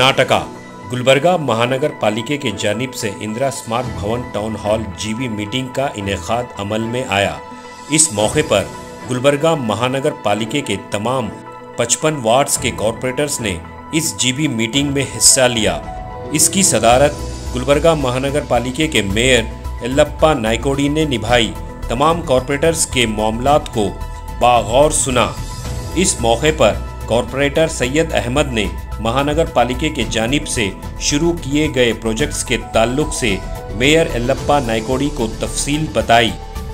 कर्नाटका गुलबर्गा महानगर पालिका के जानिब से इंदिरा स्मार्ट भवन टाउन हॉल जीबी मीटिंग का इनेकाद अमल में आया। इस मौके पर गुलबर्गा महानगर पालिका के तमाम 55 वार्ड्स के कॉरपोरेटर्स ने इस जीबी मीटिंग में हिस्सा लिया। इसकी सदारत गुलबर्गा महानगर पालिका के मेयर येल्लप्पा नायकोडी ने निभाई। तमाम कॉरपोरेटर्स के मामलात को बागौर सुना। इस मौके पर कॉरपोरेटर सैयद अहमद ने महानगर पालिका के जानिब से शुरू किए गए प्रोजेक्ट्स के ताल्लुक से मेयर येल्लप्पा नायकोडी को तफसील बताई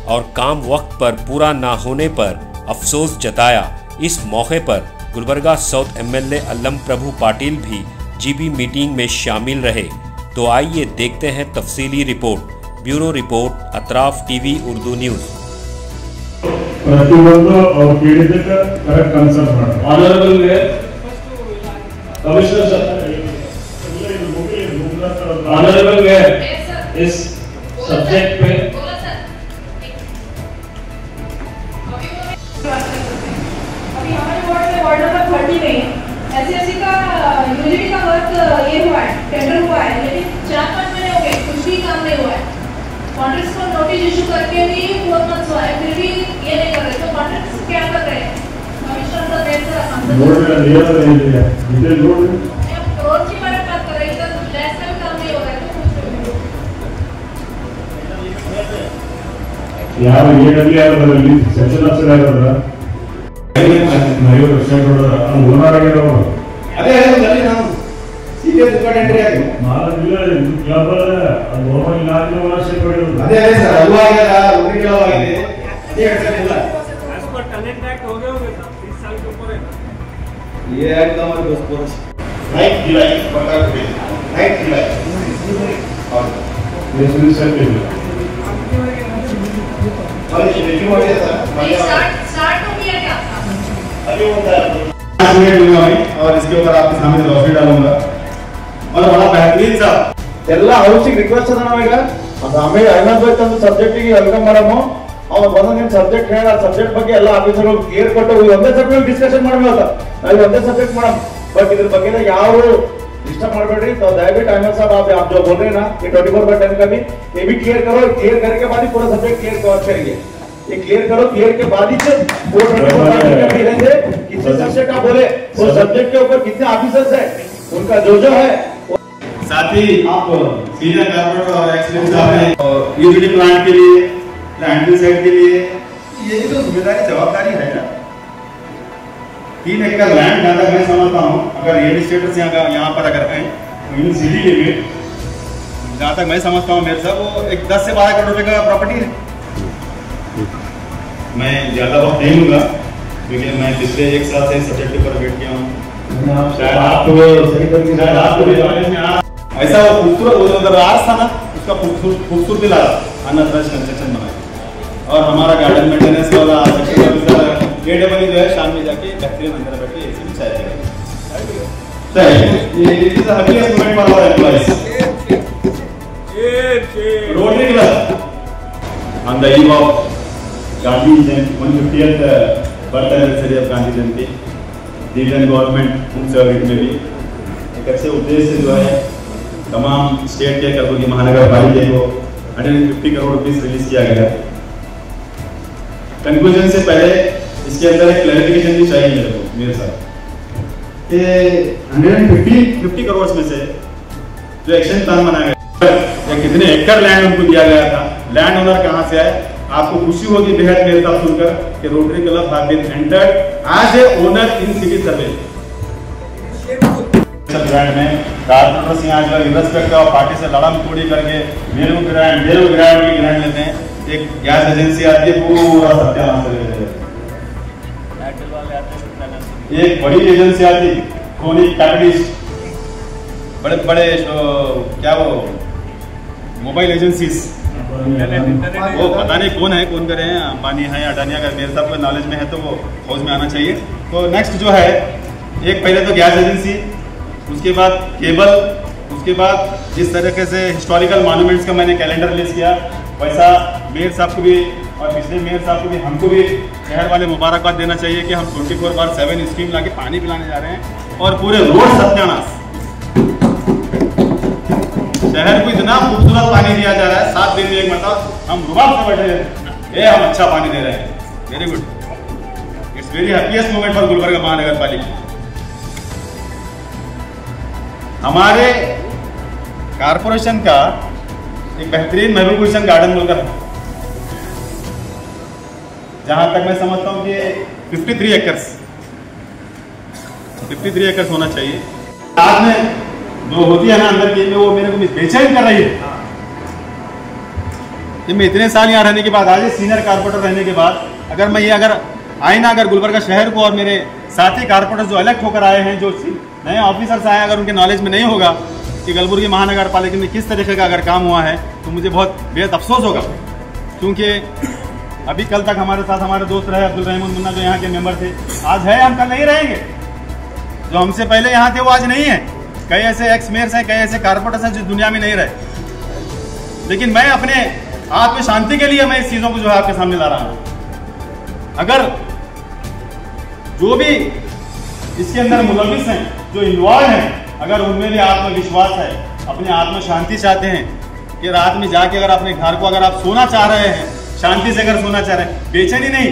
और काम वक्त पर पूरा ना होने पर अफसोस जताया। इस मौके पर गुलबर्गा साउथ एमएलए अल्लम प्रभु पाटिल भी जीबी मीटिंग में शामिल रहे। तो आइए देखते हैं तफसीली report. Bureau report, Atraf TV Urdu news. ಪ್ರತಿಯೊಂದು ಅವರು ಕೇಳಿದ್ದಕ್ಕೆ ಕರೆಕ್ಟ್ ಆನ್ಸರ್ ಮಾಡಿ। Honourable mayor commissioner honourable mayor इस सब्जेक्ट पे अभी हमारे वार्ड में वार्ड नंबर 30 में एसएससी का यूनिटी का वर्क ये हुआ है, टेंडर हुआ है, लेकिन 4-5 महीने हो गए, कुछ भी काम नहीं हुआ है। कॉन्ट्रैक्ट्स को नोटिस इशू करके भी 4 मंथ्स हुआ है, फिर भी ये नहीं कर रहे। तो कॉन्ट्रैक्ट्स क्या कर रहे हैं? कमिश्नर का देर से रोड का लिया तो नहीं लिया, डिटेल रोड रोड की बात कर रहे हैं, तो लैस का भी काम नहीं हो रहा है। तो यार ये डली यार बदली सेक्शन ऑफिसर यार बदला नहीं वो सेक्शन रोड हम ओनर आगे रहो। अरे है जल्दी ना सीधे दुकान एंट्री आ गई माल दिया क्या बोल रहा है अब वो इलाज में वाला से पड़े। अरे सर हुआ गया रोटी के लगा गए ये ऐसा बोला एज पर टैलेंट एक्ट हो गए होंगे सर 30 साल के ऊपर है ये एकदम हमारे दोस्त को राइट जुलाई पता है राइट जुलाई और नेशनल सर्किल और ये रिव्यू हो गया था स्टार्ट हो गया क्या? अभी होता है 5 मिनट लूंगा मैं और इसके ऊपर आपके सामने रोशनी डालूंगा और बड़ा बेहतरीन सा ಎಲ್ಲ ಹೌಸಿಂಗ್ ರಿಕ್ವೆಸ್ಟ್ ಅದ ನಾವೀಗ ಅದು ಆಮೇಲೆ ಅಹಮದ್ ಭಾಯ್ ತಂದು ಸಬ್ಜೆಕ್ಟ್ ಗೆ ವೆಲ್ಕಮ್ ಮಾಡಮು ಅವ್ರು ಬಂದ ಸಬ್ಜೆಕ್ಟ್ ಹೇಳ ಸಬ್ಜೆಕ್ಟ್ ಬಗ್ಗೆ ಎಲ್ಲ ಆಫೀಸರ್ ಕ್ಲಿಯರ್ ಕೊಟ್ಟು ಒಂದೇ ಸಬ್ಜೆಕ್ಟ್ ಡಿಸ್ಕಷನ್ ಮಾಡಬೇಕು ನಾವು ಒಂದೇ ಸಬ್ಜೆಕ್ಟ್ ಮಾಡಮ್ बट इधर बगे ಯಾವ डिस्टर्ब ಮಾಡಬೇಡ್ರಿ। तो दयविಟ್ಟು अहमद साहब आप जो बोल रहे हैं ना कि 24/10 का भी ये भी क्लियर करो। क्लियर करने के बाद ही पूरा सब्जेक्ट क्लियर कवर करेंगे। ये क्लियर करो, क्लियर के बाद ही से वो 24/10 का भी रहेंगे कितने सब्जेक्ट आप बोले वो सब्जेक्ट के ऊपर कितने ऑफिसर्स है उनका जो है। साथ ही आप सीनियर कॉर्पोरेटर और एक्सीलेंस साहब हैं और यूटिलिटी प्लांट के लिए प्लांटिंग साइट के लिए ये तो जिम्मेदारी जवाबदारी है ना। 3 एकड़ लैंड जहाँ तक मैं समझता हूँ अगर रियल एस्टेट से यहाँ पर अगर हैं तो इन सिटी लिमिट जहाँ तक मैं समझता हूँ मेरे साहब वो एक 10 से 12 करोड़ रुपए का प्रॉपर्टी है। मैं ज़्यादा वक्त नहीं लूँगा क्योंकि मैं पिछले 1 साल से सब्जेक्ट पर बैठ गया हूँ। शायद आपको ऐसा वो खूबसूरत वो जो राज था ना उसका खूबसूरती लगा अन्ना फ्रेश कंस्ट्रक्शन बनाया और हमारा गार्डन मेंटेनेंस वाला गेटअप जो है शाम में जाके बेहतरीन अंदर बैठ के एसी भी चाय पिएगा। ये is the happiest moment for our employees. Rotary club on the eve of Gandhi Jayanti 150th birth anniversary of Gandhi Jayanti division government home service में भी एक अच्छे उद्देश्य से जो है तमाम स्टेट के कलबुर्गी महानगर पालिका को 150 करोड़ रुपीस रिलीज किया गया। कंक्लूजन से पहले इसके अंदर एक क्लैरिफिकेशन भी चाहिए मेरे साथ कि 150 करोड़ में से जो एक्शन प्लान बनाया गया या कितने एकड़ लैंड उनको दिया गया था, लैंड ओनर कहां से आए, आपको खुशी होगी बेहद मेरे साथ सुनकर कि rotary club have been entered as a honour in city survey grand में कारपोरेटर से यहाँ जो इरेस्पेक्टिव ऑफ पार्टी से लड़म तोड़ी करके मेरे को ग्रांड की ग्रांड लेते हैं। एक गैस एजेंसी आती है पूरा सत्यानाश कर देते हैं। एक बड़ी एजेंसी आती कोनी कैपिटलिस्ट बड़े बड़े क्या वो मोबाइल एजेंसीज वो पता नहीं कौन है कौन करे हैं अंबानी है या अडानी। अगर मेरे साथ कोई नॉलेज में है तो वो हाउस में आना चाहिए। तो नेक्स्ट जो है एक पहले तो गैस एजेंसी, उसके बाद केबल, उसके बाद जिस तरीके से हिस्टोरिकल मॉन्यूमेंट्स का मैंने कैलेंडर रिलीज किया वैसा मेयर साहब को भी और पिछले मेयर साहब को भी हमको भी शहर वाले मुबारकबाद देना चाहिए कि हम 24/7 स्कीम लाके पानी पिलाने जा रहे हैं और पूरे रोड सत्यानाश शहर को इतना खूबसूरत पानी दिया जा रहा है, 7 दिन में एक मरतबा हम रुबाब से बैठे हैं, हम अच्छा पानी दे रहे हैं। Very good, it's very happiest moment for Gulbarga महानगर पालिका। हमारे कारपोरेशन का एक बेहतरीन महबूब गुलशन गार्डन बोलकर है, जहां तक मैं समझता हूं कि 53 एकर्स होना चाहिए। आज में जो होती है ना अंदर की, वो मेरे को बेचैन कर रही है कि मैं इतने साल यहाँ रहने के बाद, आज सीनियर कारपोरेटर रहने के बाद, अगर अगर गुलबर्गा शहर को और मेरे साथी कारपोरेटर जो इलेक्ट होकर आए हैं, जो नए ऑफिसर्स आए, अगर उनके नॉलेज में नहीं होगा कि कलबुर्गी महानगर पालिका में किस तरीके का अगर काम हुआ है, तो मुझे बहुत बेहद अफसोस होगा। क्योंकि अभी कल तक हमारे साथ हमारे दोस्त रहे अब्दुल रहमान मुन्ना, जो यहाँ के मेंबर थे, आज है, हम कल नहीं रहेंगे। जो हमसे पहले यहाँ थे वो आज नहीं है। कई ऐसे एक्स मेयर्स हैं, कई ऐसे कारपोरेटर्स हैं जो दुनिया में नहीं रहे। लेकिन मैं अपने आत्म शांति के लिए मैं इस चीज़ों को जो है आपके सामने ला रहा हूँ। अगर जो भी इसके अंदर मुलविस हैं, जो इन्वॉल्व हैं, अगर उनमें भी आत्मविश्वास है, अपने आत्म शांति चाहते हैं कि रात में जाके अगर अपने घर को अगर आप सोना चाह रहे हैं, शांति से अगर सोना चाह रहे हैं, बेचैनी नहीं,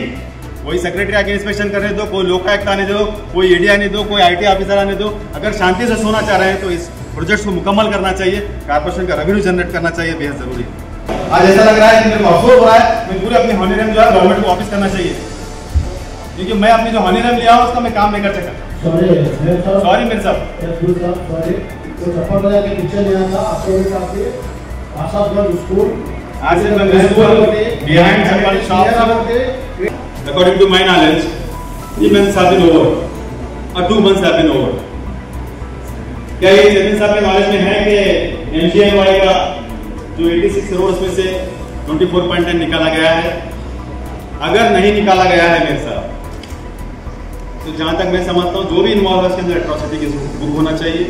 कोई सेक्रेटरी आके इंस्पेक्शन करने दो, कोई लोकायुक्त आने दो, कोई ईडी आने दो, कोई IT ऑफिसर आने दो, अगर शांति से सोना चाह रहे हैं तो इस प्रोजेक्ट को मुकम्मल करना चाहिए। कारपोरेशन का रेवेन्यू जनरेट करना चाहिए, बेहद जरूरी है। आज ऐसा लग रहा है कि मेरे को अफसोस हो रहा है, मैं पूरे अपने हॉनरेरियम जो है गवर्नमेंट को वापस करना चाहिए, क्योंकि मैं अपनी जो हॉनरेरियम लिया हूँ उसका मैं काम नहीं कर सका। सॉरी मेरे साहब, according to my knowledge, 3 months have been over or 2 months have been over. क्या ये चेतन साहब के नॉलेज में है कि MGNY का जो 86 करोड़ में से 24.9 निकाला गया है? अगर नहीं निकाला गया है मेरे साहब, तो जहां तक मैं समझता हूँ जो भी इन्वॉल्व है उसके अंदर एट्रोसिटी केस बुक होना चाहिए,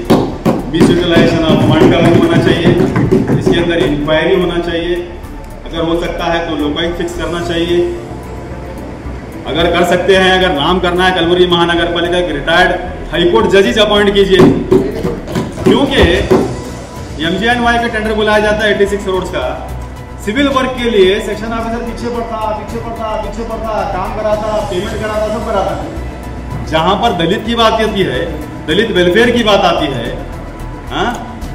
मिसयूटिलाइजेशन ऑफ फंड का बुक होना चाहिए, इसके अंदर इंक्वायरी होना चाहिए, अगर हो सकता है तो लोकायुक्त फिक्स करना चाहिए। अगर कर सकते हैं, अगर नाम करना है कलबुर्गी महानगर पालिका के रिटायर्ड हाईकोर्ट जजेस अपॉइंट कीजिए, क्योंकि MGNY का टेंडर बुलाया जाता है 86 करोड़ का। सिविल वर्क के लिए सेक्शन ऑफिसर पीछे पड़ता, काम कराता, पेमेंट कराता, सब कराता। जहां पर दलित की बात आती है, दलित वेलफेयर की बात आती है,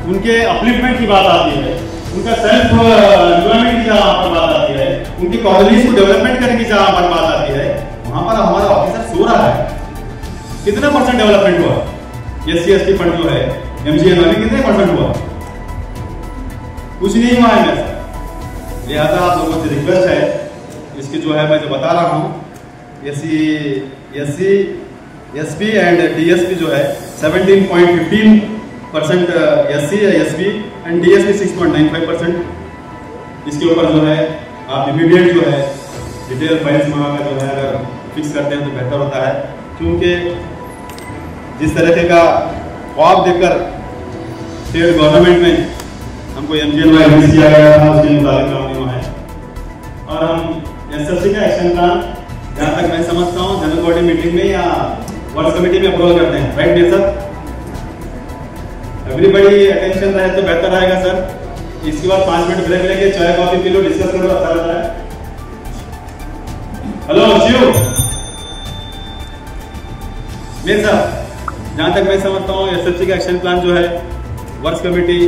उनके अपलिफ्टमेंट की बात आती है, उनका सेल्फ एम्प्लॉयमेंट की जहां पर बात आती है, उनकी कॉलोनीज को डेवलपमेंट करने की जहां पर बात आती है, वहां पर हमारा ऑफिसर सो रहा है। कितना % डेवलपमेंट हुआ? SC/ST फंड जो है MGNY में कितने % हुआ? कुछ नहीं हुआ है। लिहाजा आप लोगों से रिक्वेस्ट है, इसकी जो है मैं जो बता रहा हूँ, SC, SP एंड DSP जो है 17.15% SC, SP एंड DSP 6.95%। इसके ऊपर जो है आप इमीडिएट जो है डिटेल फाइल्स मंगा जो है अगर फिक्स करते हैं तो बेहतर होता है, क्योंकि जिस तरह का ख्वाब देखकर स्टेट गवर्नमेंट में हमको MGNY रिलीज किया गया था, उसके मुताबिक काम नहीं हुआ है। और हम SFC का एक्शन प्लान जहाँ तक मैं समझता हूँ जनरल बॉडी मीटिंग में या वर्क्स कमेटी में अप्रूवल करते हैं, right dear sir? Everybody attention रहे तो बेहतर रहेगा सर। इसके बाद 5 मिनट ब्रेक लेके चाय कॉफी पी लो, डिस्कस करो, अच्छा रहता है। हेलो शिव मेरे साहब, जहां तक मैं समझता हूँ SFC का एक्शन प्लान जो है वर्क्स कमेटी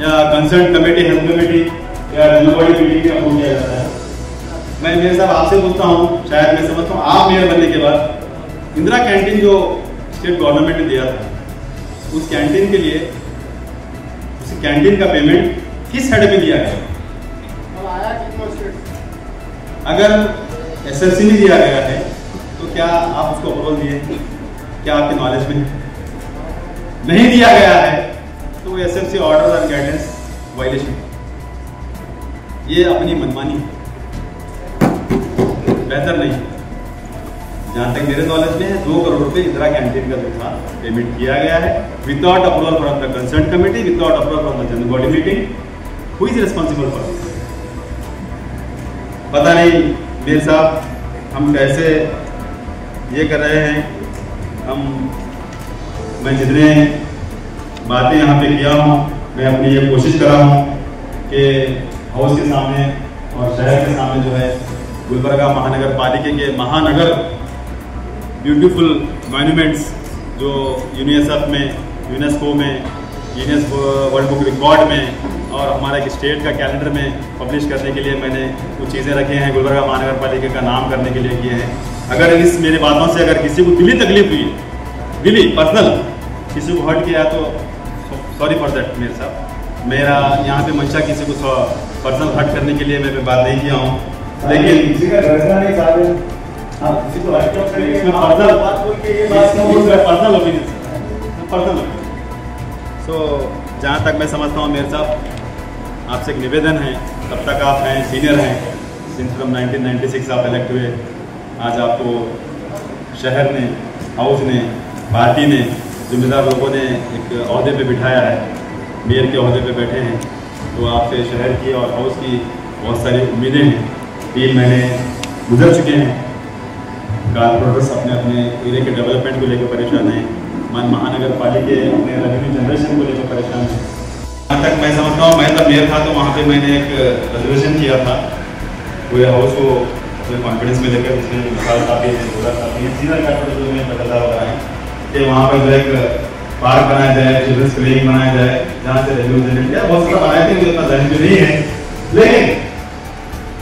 या कंसर्न कमेटी, हेल्थ कमेटी या जनरल बॉडी मीटिंग में अप्रूव किया जाता है। मैं मेरे साहब आपसे पूछता हूँ, शायद मैं समझता हूँ आप मेयर बनने के बाद इंदिरा कैंटीन जो स्टेट गवर्नमेंट ने दिया था, उस कैंटीन के लिए उस कैंटीन का पेमेंट किस हेड में दिया गया? अगर SFC में दिया गया है तो क्या आप उसको अप्रूवल दिए? क्या आपके नॉलेज में नहीं दिया गया है तो वो SFC ऑर्डर और गाइडेंस वायलेशन, ये अपनी मनमानी बेहतर नहीं। जहां तक मेरे नॉलेज में है 2 करोड़ रुपए इंदिरा कैंटीन का जो था पेमेंट किया गया है without approval from the concern committee, without approval from the general body meeting. Who is responsible for this? पता नहीं मेरे साहब, हम कैसे ये कर रहे हैं। मैं जितने बातें यहाँ पे किया हूँ। मैं अपनी ये कोशिश कर रहा हूँ कि हाउस के सामने और शहर के सामने जो है गुलबर्गा महानगर पालिका के महानगर ब्यूटीफुल मॉन्यूमेंट्स जो यूनेस्को में गिनीज वर्ल्ड बुक रिकॉर्ड में और हमारे एक स्टेट का कैलेंडर में पब्लिश करने के लिए मैंने कुछ चीज़ें रखे हैं, गुलबर्गा महानगर पालिका का नाम करने के लिए किए हैं। अगर इस मेरी बातों से अगर किसी को दिली तकलीफ हुई, दिली पर्सनल किसी को हर्ट किया तो सॉरी फॉर दैट मेरे साहब। मेरा यहाँ पे मंशा किसी को पर्सनल हर्ट करने के लिए मैं बात नहीं किया हूँ, लेकिन किसी का डरना नहीं चाहते। पर्सनल ओपिनियन सो जहाँ तक मैं समझता हूँ मेरे साहब आपसे एक निवेदन है, तब तक आप हैं सीनियर हैं, सिंस फ्रॉम 1996 आप इलेक्ट हुए। आज आपको शहर ने, हाउस ने, पार्टी ने, जिम्मेदार लोगों ने एक ओहदे पे बिठाया है, मेयर के ओहदे पे बैठे हैं। तो आपसे शहर की और हाउस की बहुत सारी उम्मीदें हैं। 3 महीने गुजर चुके हैं, कारपोरेटर्स अपने अपने एरिया के डेवलपमेंट को लेकर परेशान हैं, महानगर पालिका अपने रेवेन्यू जनरेशन को लेकर परेशान है। जहाँ तक मैं समझता हूँ, मैं जब मेयर था तो वहाँ पे मैंने एक रिजर्वेशन किया था पूरे हाउस को पूरे कॉन्फिडेंस में लेकर, जिसमें मिसाल काफ़ी सीनियर कारपोरेटर जो मैं बदला वगैरह है कि वहाँ पर जो एक पार्क बनाया जाए, चिल्ड्रंस प्लेइंग बनाया जाए, जहाँ से रेवेन्यू जनरेट किया। बहुत सारा बनाए थे, मुझे उतना जहन नहीं है, लेकिन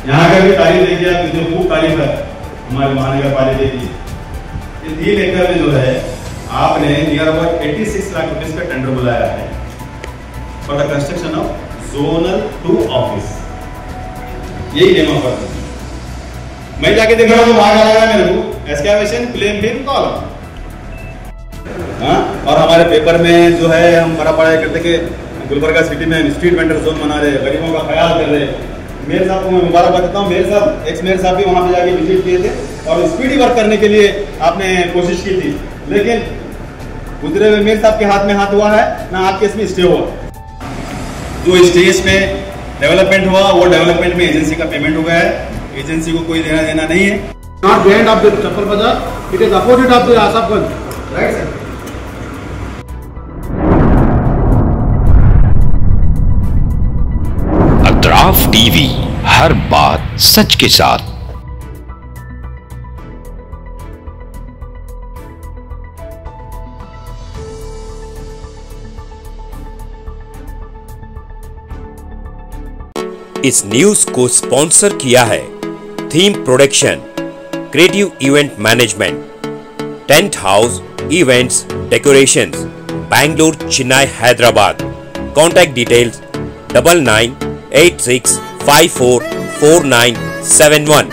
यहाँ का भी तारीफ देखिए आप, जो खूब तारीफ है हमारे महानगर पालिका की। 3 एकड़ में जो है आपने नियर अबाउट 86 लाख रुपीस का टेंडर बुलाया है for the construction of zonal 2 office. यही डेमो पर मैं जाके देख रहा हूँ, वहां लगा मेरे को एक्सकैवेशन प्लेन बीम कॉलम। हाँ, और हमारे पेपर में जो है हम बड़ा पढ़ाई करते कि गुलबर्गा सिटी में स्ट्रीट वेंडर जोन बना रहे, गरीबों का ख्याल कर रहे। मेयर साहब को मैं मुबारक बताता हूँ, मेयर साहब, एक्स मेयर साहब भी वहाँ पे जाके विजिट किए थे और स्पीडी वर्क करने के लिए आपने कोशिश की थी, लेकिन गुजरे हुए मेयर साहब के हाथ में हाथ हुआ है ना, आपके इसमें स्टे हुआ। जो स्टेज पे डेवलपमेंट हुआ वो डेवलपमेंट में एजेंसी का पेमेंट हो गया है, एजेंसी को कोई देना देना नहीं है। Not behind of the Chappal Bazaar, it is opposite of the Asafganj, right sir. Atraf TV, हर बात सच के साथ। इस न्यूज को स्पॉन्सर किया है theme production, creative event management, tent house events decorations, Bangalore, Chennai, Hyderabad. Contact details 9986544971।